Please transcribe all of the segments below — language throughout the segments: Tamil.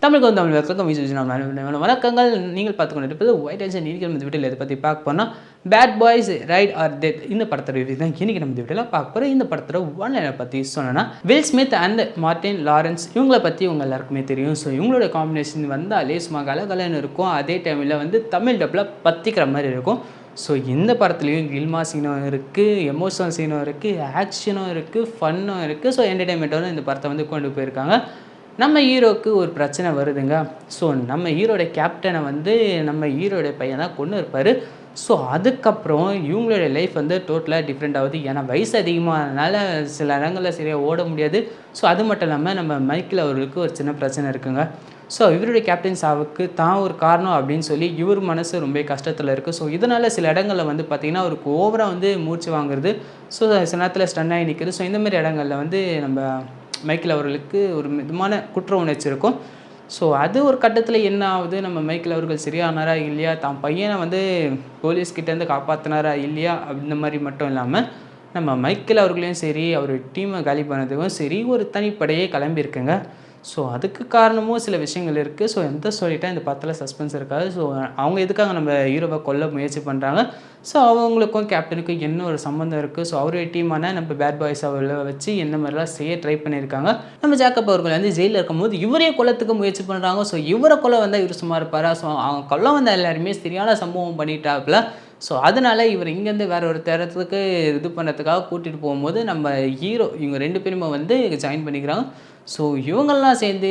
தமிழுக்கு வந்து தமிழ் வணக்கம் வணக்கங்கள். நீங்கள் பார்த்து கொண்டு இருப்பது ஒயிட் அண்ட் இன்னைக்கு நம்ம வீட்டில் இதை பற்றி பார்க்க போனால் bad boys ride or die இந்த படத்தோட ரிவ்யூ தான் இன்றைக்கி நம்ம வீட்டில் பார்க்க போகிறோம். இந்த படத்தோட ஒன்லைனை பற்றி சொன்னோன்னா will Smith and Martin Lawrence இவங்களை பற்றி உங்கள் எல்லாருக்குமே தெரியும். ஸோ இவங்களோட காம்பினேஷன் வந்தாலே சும்மா கலகலன்னு இருக்கும். அதே டைமில் வந்து தமிழ் டப்பில் பற்றிக்கிற மாதிரி இருக்கும். ஸோ இந்த படத்துலேயும் கில்மா சீனும் இருக்குது, எமோஷனல் சீனும் இருக்குது, ஆக்ஷனும் இருக்குது, ஃபன்னும் இருக்குது. ஸோ என்டர்டைன்மெண்ட்டோட இந்த படத்தை வந்து கொண்டு போயிருக்காங்க. நம்ம ஹீரோவுக்கு ஒரு பிரச்சனை வருதுங்க. ஸோ நம்ம ஹீரோட கேப்டனை வந்து நம்ம ஹீரோடைய பையன் தான் கொண்டு இருப்பார். ஸோ அதுக்கப்புறம் இவங்களுடைய லைஃப் வந்து டோட்டலாக டிஃப்ரெண்ட் ஆகுது. ஏன்னா வயசு அதிகமாகனால சில இடங்களில் சரியாக ஓட முடியாது. ஸோ அது மட்டும் இல்லாமல் நம்ம மைக்கில் அவர்களுக்கு ஒரு சின்ன பிரச்சனை இருக்குங்க. ஸோ இவருடைய கேப்டன் சாவுக்கு தான் ஒரு காரணம் அப்படின்னு சொல்லி இவர் மனசு ரொம்ப கஷ்டத்தில் இருக்குது. ஸோ இதனால் சில இடங்களில் வந்து பார்த்திங்கன்னா அவருக்கு ஓவராக வந்து மூச்சு வாங்குறது. ஸோ சில நேரத்தில் ஸ்டன் ஆகி நிற்குது. ஸோ இந்தமாதிரி இடங்களில் வந்து நம்ம மைக்கேல் அவர்களுக்கு ஒரு விதமான குற்ற உணர்ச்சி இருக்கும். ஸோ அது ஒரு கட்டத்தில் என்ன ஆகுது, நம்ம மைக்கேல் அவர்கள் சரியானாரா இல்லையா, தான் பையனை வந்து போலீஸ்கிட்டேருந்து காப்பாற்றினாரா இல்லையா, அந்த மாதிரி மட்டும் இல்லாமல் நம்ம மைக்கேல் அவர்களையும் சரி அவர் டீமை காலி பண்ணதுக்கும் சரி ஒரு தனிப்படையே கிளம்பியிருக்குங்க. ஸோ அதுக்கு காரணமும் சில விஷயங்கள் இருக்குது. ஸோ எந்த சொல்லிட்டால் இந்த படத்தில் சஸ்பென்ஸ் இருக்காது. ஸோ அவங்க எதுக்காக நம்ம ஹீரோவை கொல்ல முயற்சி பண்ணுறாங்க, ஸோ அவங்களுக்கும் கேப்டனுக்கும் என்ன ஒரு சம்மந்தம் இருக்குது, ஸோ அவருடைய டீமான நம்ம பேட் பாய்ஸ் அவர்களை வச்சு என்ன மாதிரிலாம் செய்ய ட்ரை பண்ணியிருக்காங்க. நம்ம ஜாக்கப் அவர்கள் வந்து ஜெயிலில் இருக்கும்போது இவரே கொல்லத்துக்கு முயற்சி பண்ணுறாங்க. ஸோ இவரை கொல்ல வந்தால் இவர் சும்மா இருப்பாரா, ஸோ அவங்க கொல்ல வந்த எல்லாருமே சரியான சம்பவம் பண்ணிட்டாப்புல. ஸோ அதனால் இவர் இங்கேருந்து வேறு ஒரு தரத்துக்கு இது பண்ணுறதுக்காக கூட்டிகிட்டு போகும்போது நம்ம ஹீரோ இவங்க 2 பேருமே வந்து ஜாயின் பண்ணிக்கிறாங்க. ஸோ இவங்கெல்லாம் சேர்ந்து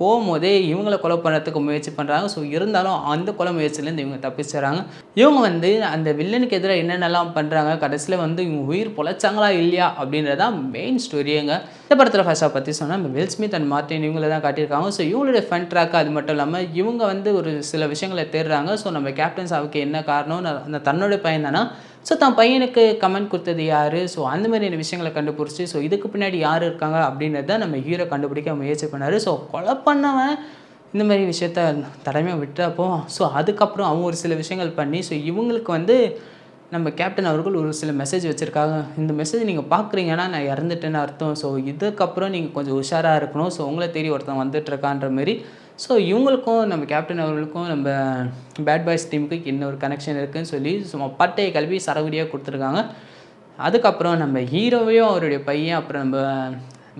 போகும்போதே இவங்களை கொலை பண்ணுறதுக்கு முயற்சி பண்ணுறாங்க. ஸோ இருந்தாலும் அந்த கொலை முயற்சியிலேருந்து இவங்க தப்பிச்சுறாங்க. இவங்க வந்து அந்த வில்லனுக்கு எதிராக என்னென்னலாம் பண்ணுறாங்க, கடைசியில் வந்து இவங்க உயிர் பொழைச்சாங்களா இல்லையா அப்படின்றதான் மெயின் ஸ்டோரியுங்க. இந்த படத்தில் ஃபர்ஸ்ட்டாக பற்றி சொன்னால் நம்ம வில் ஸ்மித் அண்ட் மார்ட்டின் இவங்களை தான் காட்டியிருக்காங்க. ஸோ இவங்களுடைய ஃபன் ட்ராக் அது மட்டும் இல்லாமல் இவங்க வந்து ஒரு சில விஷயங்களை தேடுறாங்க. ஸோ நம்ம கேப்டன் சாவுக்கு என்ன காரணம், அந்த தன்னோட பையன் தானா, ஸோ தான் பையனுக்கு கமெண்ட் கொடுத்தது யார், ஸோ அந்த மாதிரியான விஷயங்களை கண்டுபிடிச்சி ஸோ இதுக்கு பின்னாடி யார் இருக்காங்க அப்படின்றத நம்ம ஹீரோ கண்டுபிடிக்க முயற்சி பண்ணார். ஸோ கொலை பண்ணவன் இந்த மாதிரி விஷயத்த தடமையாக விட்டுறப்போ ஸோ அதுக்கப்புறம் அவங்க ஒரு சில விஷயங்கள் பண்ணி ஸோ இவங்களுக்கு வந்து நம்ம கேப்டன் அவர்கள் ஒரு சில மெசேஜ் வச்சுருக்காங்க. இந்த மெசேஜ் நீங்கள் பார்க்குறீங்கன்னா நான் இறந்துட்டேன்னு அர்த்தம். ஸோ இதுக்கப்புறம் நீங்கள் கொஞ்சம் உஷாராக இருக்கணும். ஸோ உங்களை தேடி ஒருத்தன் வந்துட்டுருக்கான்ற மாரி. ஸோ இவங்களுக்கும் நம்ம கேப்டன் அவர்களுக்கும் நம்ம பேட் பாய்ஸ் டீமுக்கு என்ன ஒரு கனெக்ஷன் இருக்குதுன்னு சொல்லி சும்மா பட்டையை கல்வி சரவடியாக கொடுத்துருக்காங்க. அதுக்கப்புறம் நம்ம ஹீரோவையும் அவருடைய பையன் அப்புறம் நம்ம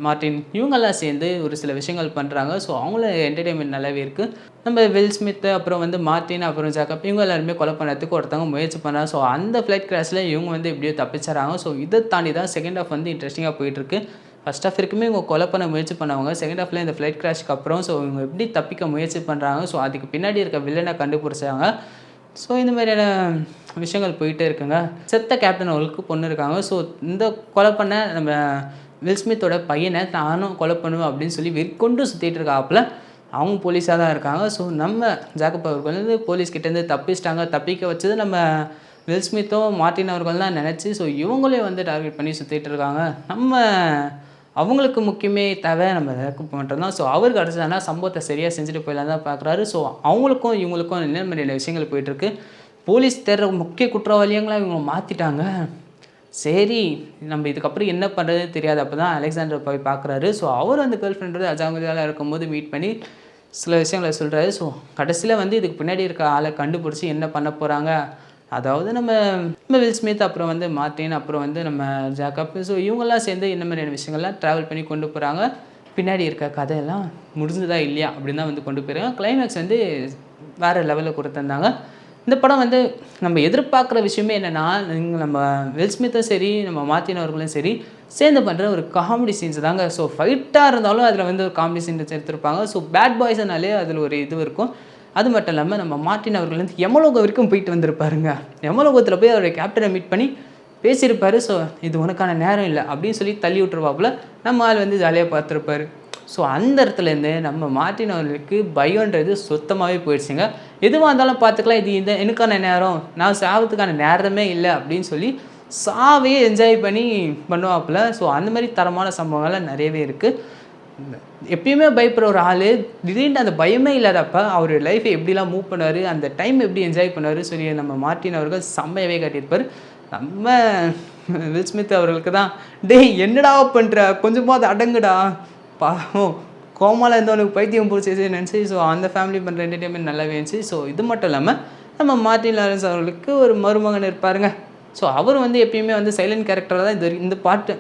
மார்ட்டின் இவங்கெல்லாம் சேர்ந்து ஒரு சில விஷயங்கள் பண்ணுறாங்க. ஸோ அவங்கள என்டர்டெயின்மெண்ட் நல்லாவே இருக்குது. நம்ம வில் ஸ்மித் அப்புறம் வந்து மார்ட்டின் அப்புறம் ஜாக்கப் இவங்க எல்லாருமே கொலை பண்ணுறதுக்கு ஒருத்தவங்க முயற்சி பண்ணுறாங்க. ஸோ அந்த ஃப்ளைட் கிராஷில் இவங்க வந்து எப்படியோ தப்பிச்சுறாங்க. ஸோ இதை தாண்டி தான் செகண்ட் ஹாஃப் வந்து இன்ட்ரெஸ்டிங்காக போயிட்டுருக்கு. ஃபர்ஸ்ட் ஹாஃப் இருக்குமே இவங்க கொலை பண்ண முயற்சி பண்ணவங்க, செகண்ட் ஹாஃபில் இந்த ஃப்ளைட் கிராஷ்க்கு அப்புறம் ஸோ இவங்க எப்படி தப்பிக்க முயற்சி பண்ணுறாங்க, ஸோ அதுக்கு பின்னாடி இருக்க வில்லனை கண்டுபிடிச்சாங்க. ஸோ இந்த மாதிரியான விஷயங்கள் போயிட்டே இருக்குங்க. செத்த கேப்டன் அவர்களுக்கு பொண்ணு இருக்காங்க. ஸோ இந்த கொலை பண்ண நம்ம வில் ஸ்மித்தோட பையனை நானும் கொலை பண்ணுவேன் அப்படின்னு சொல்லி வெறிக்கொண்டு சுற்றிட்டு இருக்காப்புல. அவங்க போலீஸாக தான் இருக்காங்க. ஸோ நம்ம ஜாக்கப் அவர்கள் வந்து போலீஸ்கிட்டேருந்து தப்பிச்சிட்டாங்க. தப்பிக்க வச்சது நம்ம வில் ஸ்மித்தும் மார்ட்டின் அவர்கள் தான் நினச்சி ஸோ இவங்களே வந்து டார்கெட் பண்ணி சுற்றிட்டு இருக்காங்க. நம்ம அவங்களுக்கு முக்கியமே தேவை நம்ம ஜாக்கப் மட்டும் தான். ஸோ அவர் கிடச்சதுனா சம்பவத்தை சரியாக செஞ்சுட்டு போயிடலாம் தான் பார்க்குறாரு. ஸோ அவங்களுக்கும் இவங்களுக்கும் என்ன மாதிரியான விஷயங்கள் போயிட்டுருக்கு. போலீஸ் தேடுற முக்கிய குற்றவாளியங்களாக இவங்க மாற்றிட்டாங்க. சரி நம்ம இதுக்கப்புறம் என்ன பண்ணுறதுன்னு தெரியாது. அப்போ தான் அலெக்சாண்டர் போய் பார்க்குறாரு. ஸோ அவர் அந்த கேர்ள் ஃப்ரெண்டோட அஜாங்கிரதையாக இருக்கும்போது மீட் பண்ணி சில விஷயங்களை சொல்கிறாரு. ஸோ கடைசியில் வந்து இதுக்கு பின்னாடி இருக்க ஆளை கண்டுபிடிச்சி என்ன பண்ண போகிறாங்க, அதாவது நம்ம வில் ஸ்மித் அப்புறம் வந்து மார்ட்டின் அப்புறம் வந்து நம்ம ஜாக்கப் ஸோ இவங்கெல்லாம் சேர்ந்து இந்த மாதிரியான விஷயங்கள்லாம் ட்ராவல் பண்ணி கொண்டு போகிறாங்க. பின்னாடி இருக்க கதையெல்லாம் முடிஞ்சதா இல்லையா அப்படின்னு தான் வந்து கொண்டு போயிருக்காங்க. கிளைமேக்ஸ் வந்து வேறு லெவலில் கொடுத்துருந்தாங்க. இந்த படம் வந்து நம்ம எதிர்பார்க்குற விஷயமே என்னென்னா, நம்ம வில் ஸ்மித்தும் சரி நம்ம மார்ட்டின் அவர்களும் சரி சேர்ந்து பண்ணுற ஒரு காமெடி சீன்ஸ் தாங்க. ஸோ ஃபைட்டாக இருந்தாலும் அதில் வந்து ஒரு காமெடி சீன்ஸ் எடுத்துருப்பாங்க. ஸோ பேட் பாய்ஸ்னாலே அதில் ஒரு இது இருக்கும். அது மட்டும் இல்லாமல் நம்ம மார்ட்டின் அவர்கள் வந்து யமலோகம் வரைக்கும் போயிட்டு வந்திருப்பாருங்க. யமலோகத்தில் போய் அவருடைய கேப்டனை மீட் பண்ணி பேசியிருப்பார். ஸோ இது உனக்கான நேரம் இல்லை அப்படின்னு சொல்லி தள்ளி விட்டுருவாப்புல. நம்ம ஆள் வந்து ஜாலியாக பார்த்துருப்பாரு. ஸோ அந்த இடத்துலேருந்து நம்ம மார்ட்டின் அவர்களுக்கு பயன்றது சுத்தமாகவே போயிடுச்சுங்க. எதுவாக இருந்தாலும் பார்த்துக்கலாம், இது இந்த எனக்கான நேரம், நான் சாவத்துக்கான நேரமே இல்லை அப்படின்னு சொல்லி சாவையே என்ஜாய் பண்ணி பண்ணுவாப்புல. ஸோ அந்த மாதிரி தரமான சம்பவங்கள்லாம் நிறையவே இருக்குது. எப்பயுமே பயப்படுற ஒரு ஆள் திடீர்னு அந்த பயமே இல்லாதப்ப அவர் லைஃப்பை எப்படிலாம் மூவ் பண்ணுவார், அந்த டைம் எப்படி என்ஜாய் பண்ணுவார் சொல்லி நம்ம மார்ட்டின் அவர்கள் செம்மையாகவே காட்டியிருப்பார். நம்ம வில் ஸ்மித் அவர்களுக்கு தான் டேய் என்னடா பண்ணுற, கொஞ்சமாவது அடங்குடா, பாவம் கோமாவில் இருந்தவனுக்கு பைத்தியம் பிடிச்சிச்சு நினச்சி. ஸோ அந்த ஃபேமிலி பண்ணுற என்டர்டெயின்மெண்ட் நல்லாவே இருந்துச்சு. ஸோ இது மட்டும் இல்லாமல் நம்ம மார்ட்டின் லாரன்ஸ் அவர்களுக்கு ஒரு மருமகன் இருப்பாருங்க. ஸோ அவர் வந்து எப்பயுமே வந்து சைலண்ட் கேரக்டராக தான் இந்த பாட்டு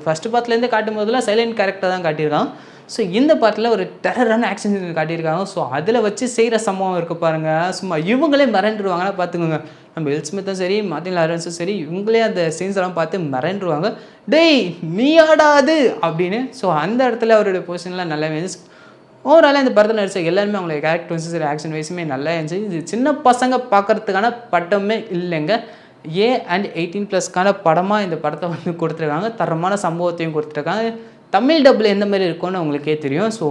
ஃபஸ்ட்டு பார்ட்லேருந்து காட்டும் போதெல்லாம் சைலண்ட் கேரக்டர் தான் காட்டியிருக்காங்க. ஸோ இந்த பாட்டில் ஒரு டெரரான ஆக்ஷன் காட்டியிருக்காங்க. ஸோ அதில் வச்சு செய்கிற சம்பவம் இருக்குது பாருங்கள், சும்மா இவங்களே மிரண்டுருவாங்கன்னா பார்த்துக்கோங்க. நம்ம வில் ஸ்மித்தும் சரி மார்ட்டின் லாரன்ஸும் சரி இவங்களே அந்த சீன்ஸ் எல்லாம் பார்த்து மிரண்டுருவாங்க. டேய் நீயாடா அது அப்படின்னு. ஸோ அந்த இடத்துல அவருடைய பொசிஷன்லாம் நல்லா இருந்துச்சு. ஓவராலாக இந்த படத்தில் நடிச்ச எல்லாருமே அவங்களுடைய கேரக்டர்ஸ் சரி ஆக்ஷன் வைஸுமே நல்லா இருந்துச்சு. இது சின்ன பசங்க பார்க்குறதுக்கான பட்டமே இல்லைங்க. A&18+க்கான படமாக இந்த படத்தை வந்து கொடுத்துருக்காங்க. தரமான சம்பவத்தையும் கொடுத்துருக்காங்க. தமிழ் டப்பில் எந்த மாதிரி இருக்கும்னு உங்களுக்கே தெரியும். ஸோ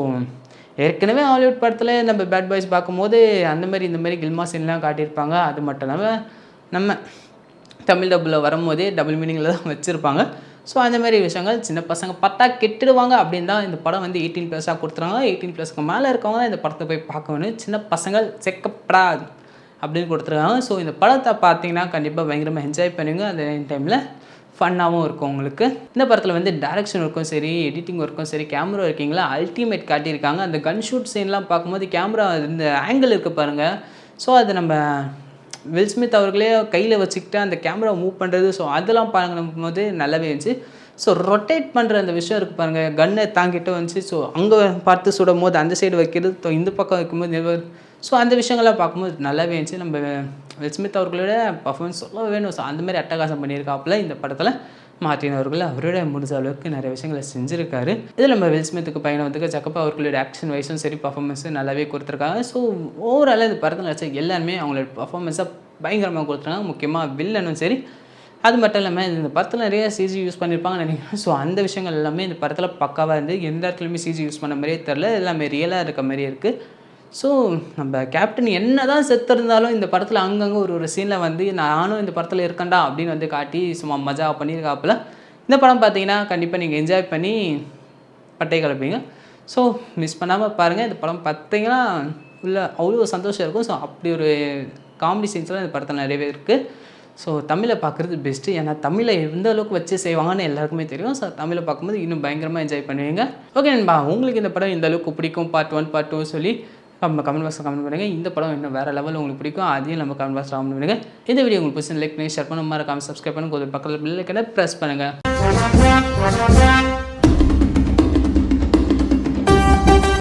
ஏற்கனவே ஹாலிவுட் படத்தில் நம்ம பேட் பாய்ஸ் பார்க்கும்போது அந்த மாதிரி இந்த மாதிரி கில்மா சீன்லாம் காட்டியிருப்பாங்க. அது மட்டும் இல்லாமல் நம்ம தமிழ் டப்பில் வரும்போதே டபுள் மீனிங்கில் தான் வச்சுருப்பாங்க. ஸோ அந்த மாதிரி விஷயங்கள் சின்ன பசங்க பார்த்தா கெட்டுடுவாங்க அப்படின்னு தான் இந்த படம் வந்து 18+ கொடுத்துருவாங்க. 18+க்கு மேலே இருக்கவங்க தான் இந்த படத்தை போய் பார்க்க வேணும். சின்ன பசங்கள் செக்கப்படா அப்படின்னு கொடுத்துருக்காங்க. ஸோ இந்த படத்தை பார்த்தீங்கன்னா கண்டிப்பாக பயங்கரமாக என்ஜாய் பண்ணுவீங்க. அந்த டைமில் ஃபன்னாகவும் இருக்கும் உங்களுக்கு. இந்த படத்தில் வந்து டைரக்ஷன் ஒர்க்கும் சரி எடிட்டிங் ஒர்க்கும் சரி கேமரா ஒர்க்கிங்லாம் அல்டிமேட் காட்டியிருக்காங்க. அந்த கன் ஷூட் சீன்லாம் பார்க்கும்போது கேமரா இந்த ஆங்கிள் இருக்குது பாருங்கள். ஸோ அது நம்ம வில் ஸ்மித் அவர்களே கையில் வச்சுக்கிட்டு அந்த கேமரா மூவ் பண்ணுறது. ஸோ அதெல்லாம் பார்க்கும்போது நல்லாவே இருந்துச்சு. ஸோ ரொட்டேட் பண்ணுற அந்த விஷயம் இருக்குது பாருங்கள், கன்னை தாங்கிட்டு வந்துச்சு. ஸோ அங்கே பார்த்து சுடும் போது அந்த சைடு வைக்கிறது, இந்த பக்கம் வைக்கும்போது ஸோ அந்த விஷயங்கள்லாம் பார்க்கும்போது நல்லாவே இருந்துச்சு. நம்ம வில் ஸ்மித் அவர்களோட பர்ஃபார்மன்ஸ் சொல்ல வேணும். ஸோ அந்த மாதிரி அட்டகாசம் பண்ணியிருக்காப்புல இந்த படத்தில் மார்ட்டின் அவர்கள் அவரோட முடிஞ்ச அளவுக்கு நிறைய விஷயங்களை செஞ்சுருக்காரு. இதில் நம்ம வில் ஸ்மித்துக்கு பையனை வந்து ஜக்கப்பா அவர்களோட ஆக்ஷன் வைஸும் சரி பர்ஃபார்மன்ஸும் நல்லாவே கொடுத்துருக்காங்க. ஸோ ஓவராலாக இந்த படத்தில் நடிச்ச எல்லாருமே அவங்களோட பர்ஃபார்மன்ஸை பயங்கரமாக கொடுத்துருக்காங்க. முக்கியமாக வில்லனும் சரி. அது மட்டும் இல்லாமல் இந்த படத்தில் நிறைய சிஜி யூஸ் பண்ணியிருப்பாங்கன்னு நினைக்கிறேன். ஸோ அந்த விஷயங்கள் எல்லாமே இந்த படத்தில் பக்காவாக இருந்து எந்த இடத்துலையுமே சிஜி யூஸ் பண்ண மாதிரியே தெரில, எல்லாமே ரியலாக இருக்க மாதிரியே இருக்குது. ஸோ நம்ம கேப்டன் என்ன தான் செத்துருந்தாலும் இந்த படத்தில் அங்கங்கே ஒரு சீனில் வந்து நானும் இந்த படத்தில் இருக்கேன்டா அப்படின்னு வந்து காட்டி சும்மா மஜா பண்ணியிருக்காப்புல. இந்த படம் பார்த்தீங்கன்னா கண்டிப்பாக நீங்கள் என்ஜாய் பண்ணி பட்டை கிளப்பீங்க. ஸோ மிஸ் பண்ணாமல் பாருங்கள். இந்த படம் பார்த்தீங்கன்னா உள்ள அவ்வளோ சந்தோஷம் இருக்கும். ஸோ அப்படி ஒரு காமெடி சீன்ஸ்லாம் இந்த படத்தில் நிறையவே இருக்குது. ஸோ தமிழை பார்க்குறது பெஸ்ட்டு. ஏன்னா தமிழை எந்த அளவுக்கு வச்சு செய்வாங்கன்னு எல்லாருக்குமே தெரியும். ஸோ தமிழை பார்க்கும்போது இன்னும் பயங்கரமாக என்ஜாய் பண்ணுவீங்க. ஓகே நண்பா, உங்களுக்கு இந்த படம் இந்த அளவுக்கு பிடிக்கும் பார்ட் 1 பார்ட் 2 சொல்லி நம்ம கமெண்ட் பாக்ஸில் கமெண்ட் பண்ணுங்கள். இந்த படம் இன்னும் வேறு லெவலில் உங்களுக்கு பிடிக்கும் அதையும் நம்ம கமெண்ட் பாக்ஸில் கமெண்ட் பண்ணுங்கள். இந்த வீடியோ உங்களுக்கு பிடிச்சி லைக் பண்ணி ஷேர் பண்ணி மறக்காம சப்ஸ்கிரைப் பண்ணி பக்கத்தில் பெல் ஐக்கனை ப்ரெஸ் பண்ணுங்கள்.